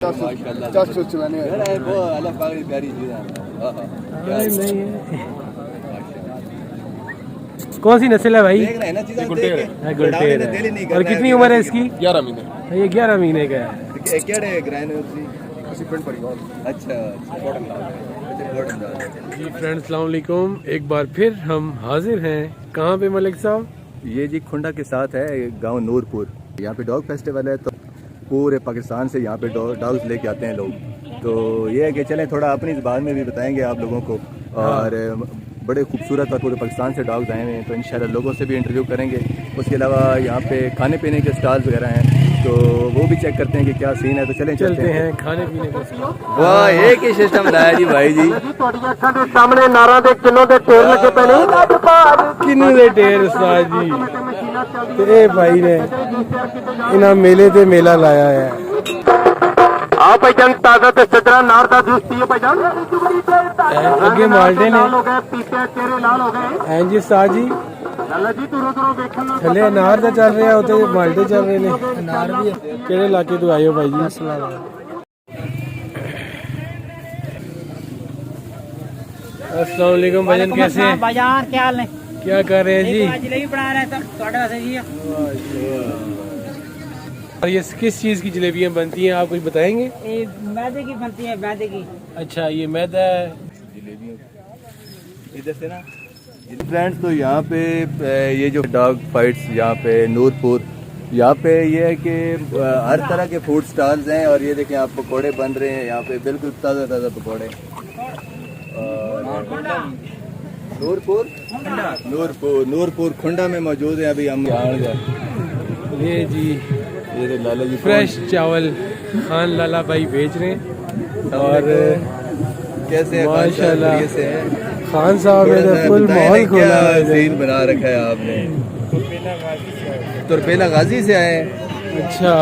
कौन सी नस्ल है भाई? गुलटेर है। और कितनी उम्र है इसकी? 11 महीने। ये 11 महीने का है। अच्छा जी फ्रेंड्स, अस्सलाम वालेकुम। एक बार फिर हम हाजिर हैं। कहाँ पे मलिक साहब? ये जी खुंडा के साथ है गांव नूरपुर। यहाँ पे डॉग फेस्टिवल है तो पूरे पाकिस्तान से यहाँ पे डॉग्स लेके आते हैं लोग। तो ये है कि चलें थोड़ा अपनी ज़बान में भी बताएंगे आप लोगों को। और बड़े खूबसूरत और पूरे पाकिस्तान से डॉग्स आए हुए हैं तो इंशाल्लाह लोगों से भी इंटरव्यू करेंगे। उसके अलावा यहाँ पे खाने पीने के स्टॉल्स वगैरह हैं तो वो भी चेक करते हैं कि क्या सीन है। तो चलते हैं खाने पीने का। वाह, एक ही सिस्टम लाया जी भाई जी। सामने नारा दे किन्नों दे ढेर लगे पे ने किन्नों दे ढेर उस्ताद जी। ते भाई ने इन्हां मेले ते मेला लाया है। आ भाईजान ताजा ते सदरा नार दा जूस पियो भाईजान। अगे माल्टे ने पीते तेरे लाल हो गए हैं जी उस्ताद जी। थले अनार दा चल रहा होते माल्टे चल रहे ने। अनार भी केड़े इलाके तो आए हो भाई जी? अस्सलाम वालेकुम भाईजान, कैसे हैं भाईजान? क्या हाल है? क्या कर रहे हैं जी? जलेबी बना रहे हैं थोड़े वैसे जी। और ये किस चीज़ की जलेबियाँ बनती हैं, आप कुछ बताएंगे? ये मैदे की बनती है, मैदे की। अच्छा, ये मैदा है। जलेबियों इधर से ना फ्रेंड्स। तो यहाँ पे ये जो डॉग फाइट्स यहाँ पे नूरपुर, यहाँ पे ये है कि हर तरह के फूड स्टॉल्स हैं। और ये देखें आप पकोड़े बन रहे हैं यहाँ पे, बिल्कुल ताज़ा ताज़ा पकोड़े। और नूरपुर खुंडा में मौजूद है अभी हम। ये जी ये तो लाला जी फ्रेश चावल खान लाला भाई भेज रहे हैं। और कैसे माशाल्लाह से है खान साहब ने फुल माहौल खोला है। सीन बना रखा है आपने। तुरपेला गाजी से आए। अच्छा,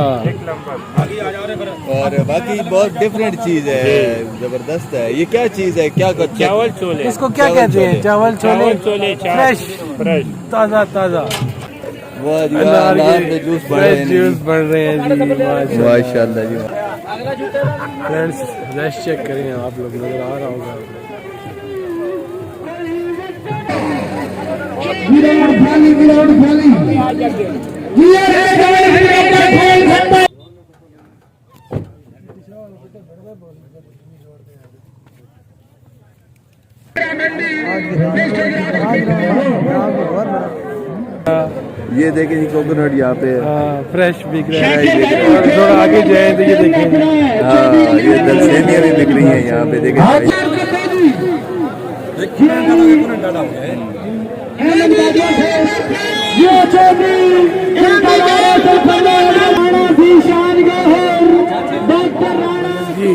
और बाकी बहुत डिफरेंट चीज है, जबरदस्त है। ये क्या चीज है? क्या चावल छोले। इसको क्या कहते हैं? चावल छोले फ्रेश ताज़ा ताज़ा। अनार के जूस बन रहे हैं जी। माशाल्लाह जी। फ्रेंड्स रश चेक करें, आप लोग नजर आ रहा होगा। ये देखें कोकोनट यहाँ पे फ्रेश बिक रहा है। और थोड़ा आगे जाए तो ये देखें, हाँ ये दलसेमियाँ भी बिक रही हैं यहाँ पे। देखें जी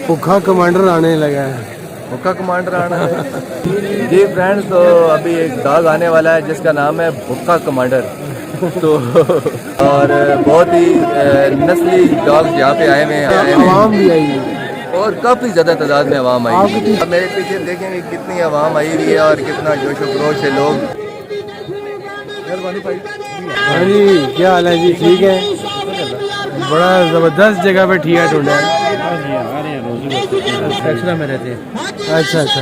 भुक्खा कमांडर आने लगा है। भुक्का कमांडर आना है जी फ्रेंड्स। तो अभी एक डॉग आने वाला है जिसका नाम है भुक्का कमांडर। तो और बहुत ही नस्ली डॉग यहाँ पे आए हुए हैं। आवाम भी आई है और काफ़ी ज़्यादा तादाद में आवाम आई है। अब मेरे पीछे देखेंगे कितनी आवाम आई हुई है और कितना जोश व खरोश है लोग। हाँ जी, क्या हाल है जी? ठीक है, बड़ा ज़बरदस्त जगह पे ठिया ढूंढा है। एक्स्ट्रा में रहते हैं। अच्छा अच्छा,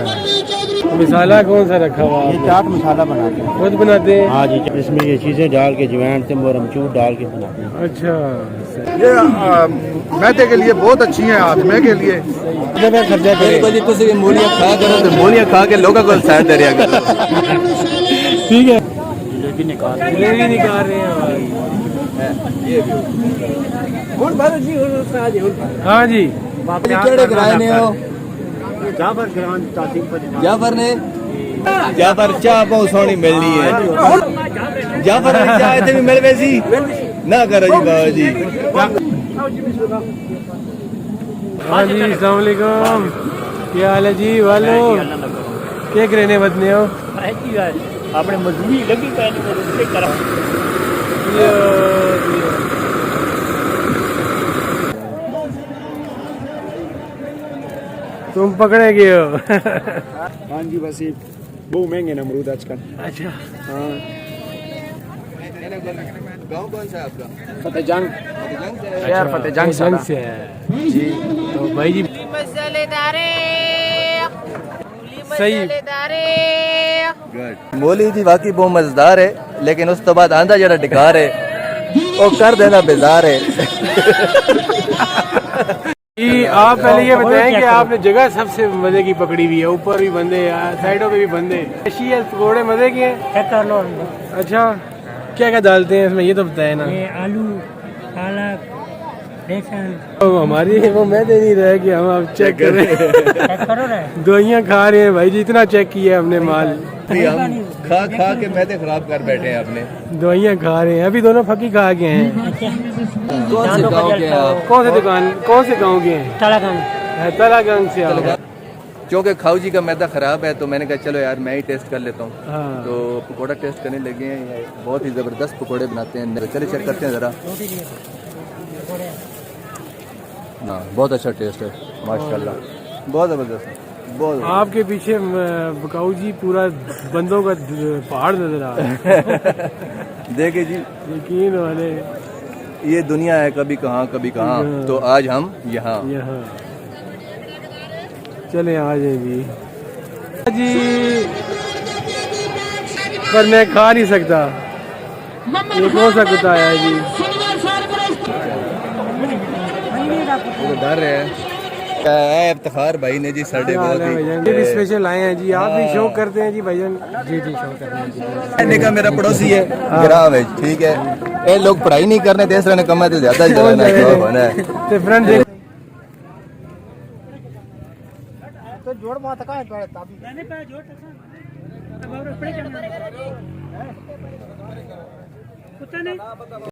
मसाला कौन सा रखा हुआ? ये चाट मसाला बनाते हैं, खुद बनाते हैं? हाँ जी। इसमें ये चीज़ें डाल के जवैन तिम्बर अमचूर डाल के बनाते हैं। अच्छा, ये मैदे के लिए बहुत अच्छी है, आदमी के लिए। खर्चा करें मूलियाँ खा करो तो मूलियाँ खा के लोगों को साथ दे रहा करो। ठीक है, जलेबी निकाल जलेबी निकाल रहे हैं भाई। हाँ जी, केड़े किराए हो? जाफर चाह बहुत सोहनी मिलनी है। जाफर चाह इतने भी मिल वैसी ना करो जी बाबा जी। हाँ जी, अस्सलाम वालेकुम। क्या हाल है जी? वालो क्या करने बदने हो? अपने मजबूरी लगी तुम पकड़े गए हो? हाँ जी, बस ये बहुत महंगे ना अमरूद आजकल। अच्छा, हाँ गांव कौन सा है आपका? फतेहजंग। फतेहजंग से है? यार फतेहजंग से है जी। तो भाई जी सही गुड। मोली जी वाकई बहुत मजेदार है, लेकिन उस तो बाद आंधा जरा डिकार है, वो कर देना बेजार है। जी आप पहले ये बताएं कि आपने जगह सबसे मजे की पकड़ी हुई है, ऊपर भी बंदे साइडों पे भी बंदे, पकौड़े मजे के हैं। अच्छा क्या क्या डालते हैं इसमें ये तो बताए ना। आलू पालक बेसन तो हमारी वो मैदे नहीं रहे कि हम अब चेक करें। करो रे दवाइयाँ खा रहे हैं भाई जी, इतना चेक किया है हमने माल। हम खा खा के मैदे खराब कर बैठे हैं अपने। दवाइयाँ खा रहे हैं, अभी दोनों फकी खा के हैं। कौन से गांव के हैं आप? कौन से दुकान कौन से गाँव के हैं? तलागंज से आप। क्योंकि खाऊ जी का मैदा खराब है तो मैंने कहा चलो यार मैं ही टेस्ट कर लेता हूँ। हाँ। तो पकोड़ा टेस्ट करने लगे हैं, ये बहुत ही ज़बरदस्त पकोड़े बनाते हैं। चलिए चेक करते हैं ज़रा। हाँ बहुत अच्छा टेस्ट है माशाल्लाह, बहुत ज़बरदस्त, बहुत ज़बरदस्त। आपके पीछे बकाऊ जी पूरा बंदों का पहाड़ नजर आ रहा है। देखिए जी, यकीन वाले ये दुनिया है कभी कहाँ कभी कहाँ, तो आज हम यहाँ। यहाँ चले आ जाए जी। जी पर मैं खा नहीं सकता, ये कौन सा कुत्ता है जी? वो तो डर रहे हैं। इफ्तिखार भाई ने जी साढ़े बहुत ही ये भी स्पेशल आए हैं जी। आप भी शो करते हैं जी भाईजान? जी जी शो करते हैं जी। कहने का मेरा पड़ोसी है ग्राम है, ठीक है। ये लोग पढ़ाई नहीं करने देश रहने कमा तो ज्यादा ही होना है। तो फ्रेंड देख तो जोड़ बहुत का है मैंने पे जोड़ तक अब और पड़े कुत्ता नहीं